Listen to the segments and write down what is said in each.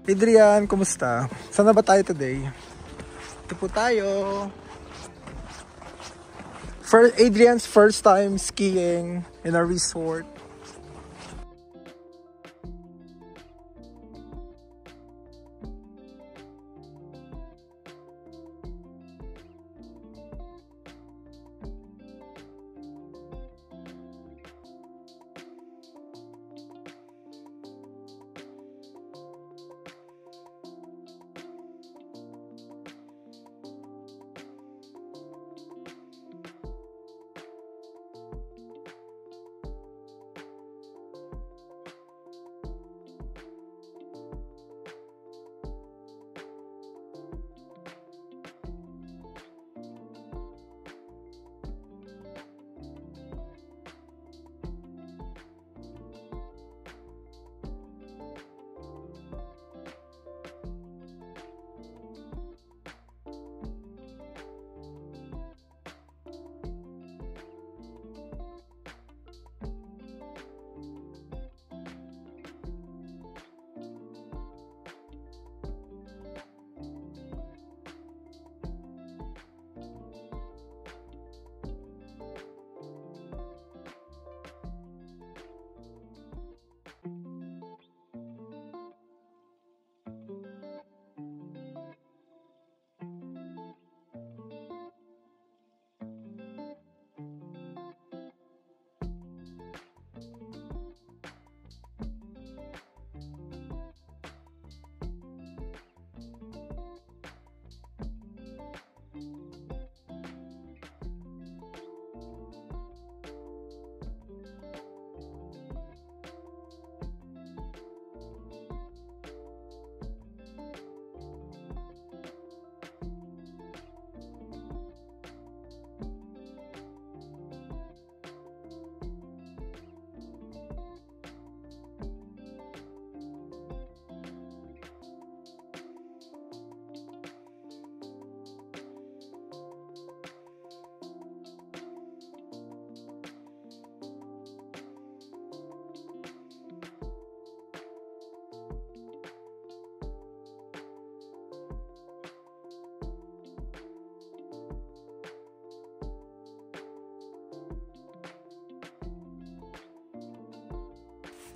Adrian, kumusta? Saan na ba tayo today? Ito po tayo. Adrian's first time skiing in a resort.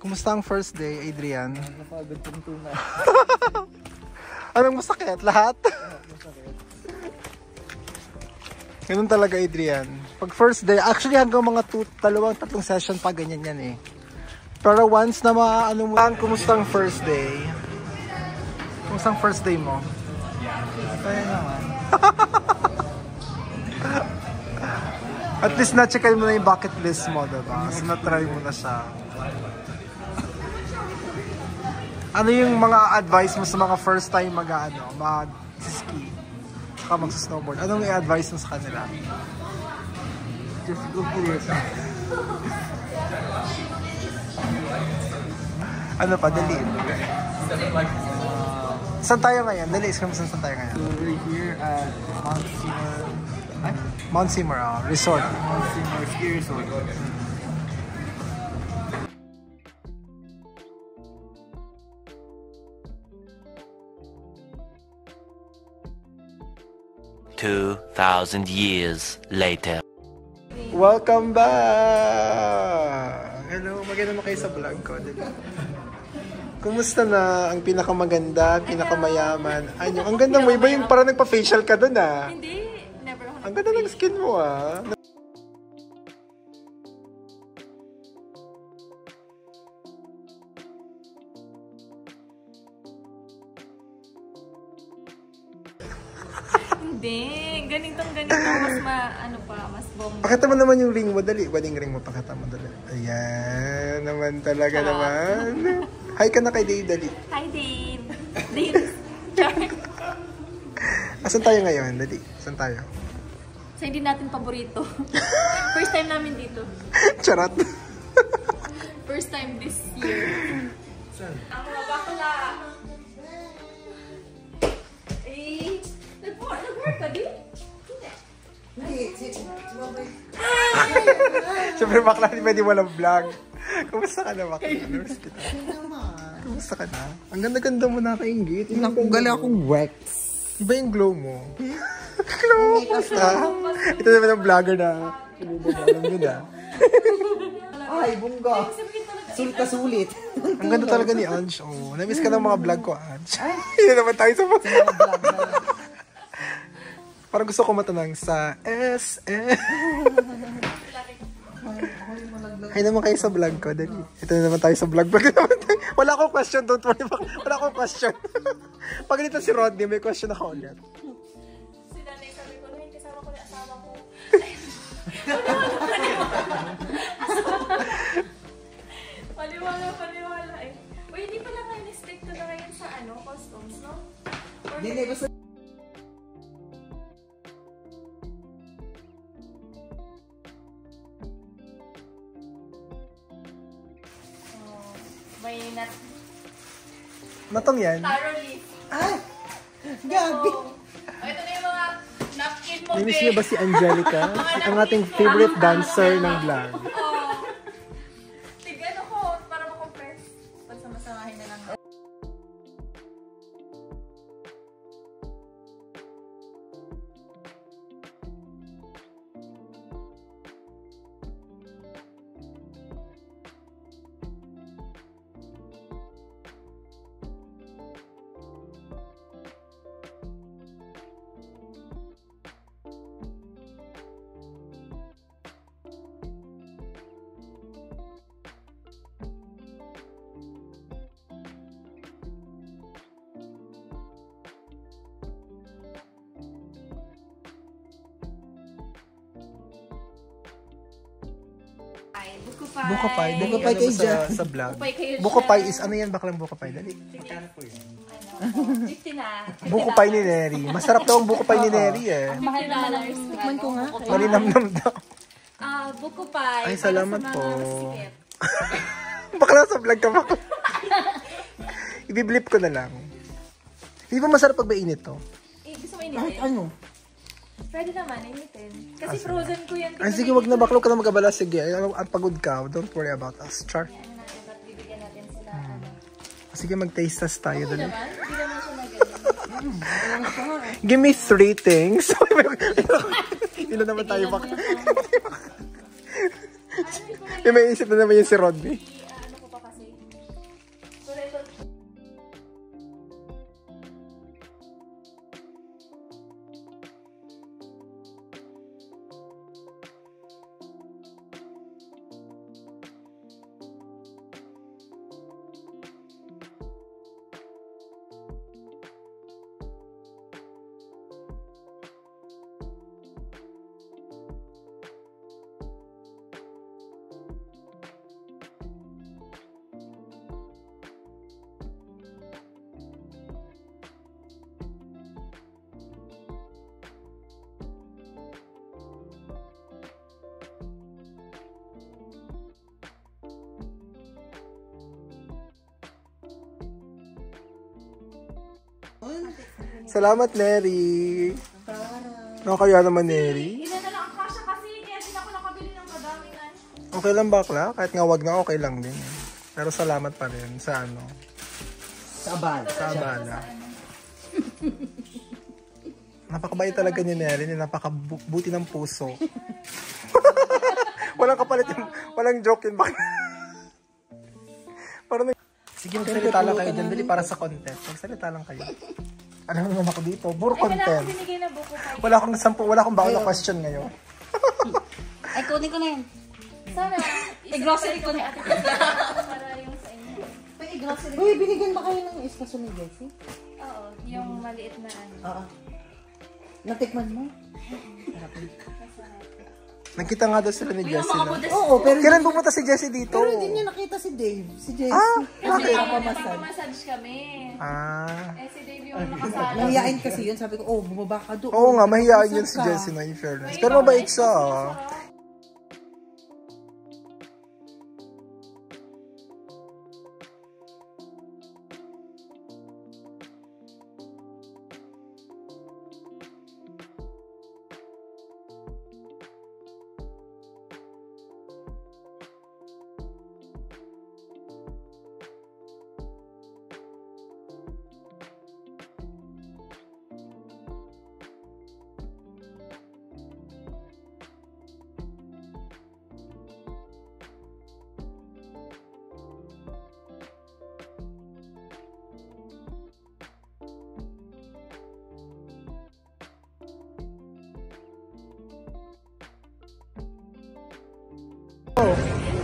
Kumusta ang first day, Adrian? Napagod kong tunay. Anong masakit? Lahat? Masakit. Ganun talaga, Adrian. Pag first day, actually hanggang mga 2-3 session pa ganyan yan eh. Pero once na maano mo, kumusta ang first day? Kumusta ang first day mo? Kaya naman. At least na-checkan mo na yung bucket list mo, diba? So na-try mo na siya. Ano yung mga advice mo sa mga first time mag-ski? Saka mag-snowboard? Anong i-advise mo sa kanila? Just go for it. Ano pa? Dali. Saan tayo ngayon? Dali, saan tayo ngayon? So we're here at Mount Seymour. Mount Seymour, resort. Mount Seymour Ski Resort. 2,000 years later. Welcome back! Hello, maganda naman kayo sa vlog ko. Diba? Kumusta na ang pinakamaganda, pinakamayaman? Ano, ang ganda mo, iba yung parang nagpa-facial ka dun ah. Hindi, never ako. Ang ganda ng skin mo ah. Hindi, ganito, mas bomba. Pakita mo naman yung ring mo, dali. Wedding ring mo, pakita mo, dali. Ayan, naman talaga naman. Hi ka na kay Dave, dali. Hi, Dave. Dave. Asan tayo ngayon, dali? Asan tayo? Sa hindi natin paborito. First time namin dito. Charot. First time this year. Saan? Ako na bakla. Eh, nag-work ka din? Siyempre bakla, hindi pwede walang vlog. Kumusta ka na bakla? Kamusta ka na? Ang ganda-ganda mo nakaingit. Galing akong wax. Iba yung glow mo. Glow mo, kamusta? Ito naman ang vlogger na. Alam nyo na. Ay, bungga. Sulit ka sulit. Ang ganda talaga ni Ange. Oh, na-miss ka ng mga vlog ko, Ange. Hindi naman tayo sa mga vlog na. Parang gusto ko matanong sa SM. Hi naman kayo sa vlog ko. Dali. Ito na naman tayo sa vlog. Wala akong question. Don't worry. Wala akong question. Pag dito si Rodney, may question ako ulit. Si nanay sabi ko, "Nay, kasama ko na asawa ko." Paliwala eh. Uy, hindi pala kayo na-stick to na ngayon sa customs, no? Hindi, basta. May Matong yan. taro leaf. Ay! Gabi! Ito na yung mga napkin mo, Namiss niyo ba si Angelica? Ang ating favorite dancer ng vlog. Tigano ko para makompress. Pagsamasamahin na lang. Bukupay. Bukopay. Bukopay kay Jan. Sa vlog. Bukopay kayo dyan. Bukopay is ano yan? Baklang Bukopay. Dali. 50 na. Bukopay ni Neri. Masarap daw ang bukopay ni Neri eh. Mahal na lang. Tikman ko nga. Malinamnam daw. Bukupay. Ay, salamat para sa po. mga sikip. Bakla sa vlog ka ba? Ibiblip ko na lang. Hindi ba masarap pag mainit to? Gusto mo Kahit initin? ano? Pwede naman, initin. Kasi frozen ko yan. Ay, sige, wag na baklo ka na mag-abala. Sige, ang pagod ka. Don't worry about us. Char. Ano natin, ba't bibigyan natin sila? Sige, mag-taste test tayo. Dali. Naman, hindi naman siya na ganyan. Give me 3 things. Ilan naman tayo baka. May isip na naman yun si Rodney. Ano ko pa kasi? Pero ito, Salamat, Neri. No, kaya naman, Neri. ina na lang ang kasha kasi. Kaya din ako nakabili ng madami na. Okay lang bakla? Kahit nga wag na, okay lang din. Pero salamat pa rin sa ano. Sa abal. Sa abala. Napakabait talaga ni Neri. Napakabuti ng puso. Walang kapalit yung, walang joke yun. Parang sige, magsalita lang kayo dyan. Dali para sa content. Magsalita lang kayo. Alam mo naman ako dito. Puro Ay, wala content. akong binigay na buko pa. Wala akong baon na question ngayon. Ay, kunin ko na yun. Sana, I-grocery ko na. para yung sa inyo. I-grocery. Uy, binigyan ba kayo ng iskaso ni Jessie? Oo, yung maliit na ano. Oo. Natikman mo? Nagkita nga daw sila ni Jessie na. Oo, pero Kailan pumunta si Jessie dito? pero hindi niya nakita si Dave. Si Jessie. Kasi bakit? napapamassage kami. Si Dave yung nakasala. Mahihain kasi yun. Sabi ko, bumaba ka doon. Oo nga, mahiyaan yun si Saan ka? Jessie na in fairness. Pero mabait siya.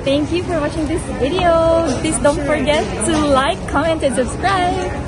Thank you for watching this video. Please don't forget to like, comment, and subscribe.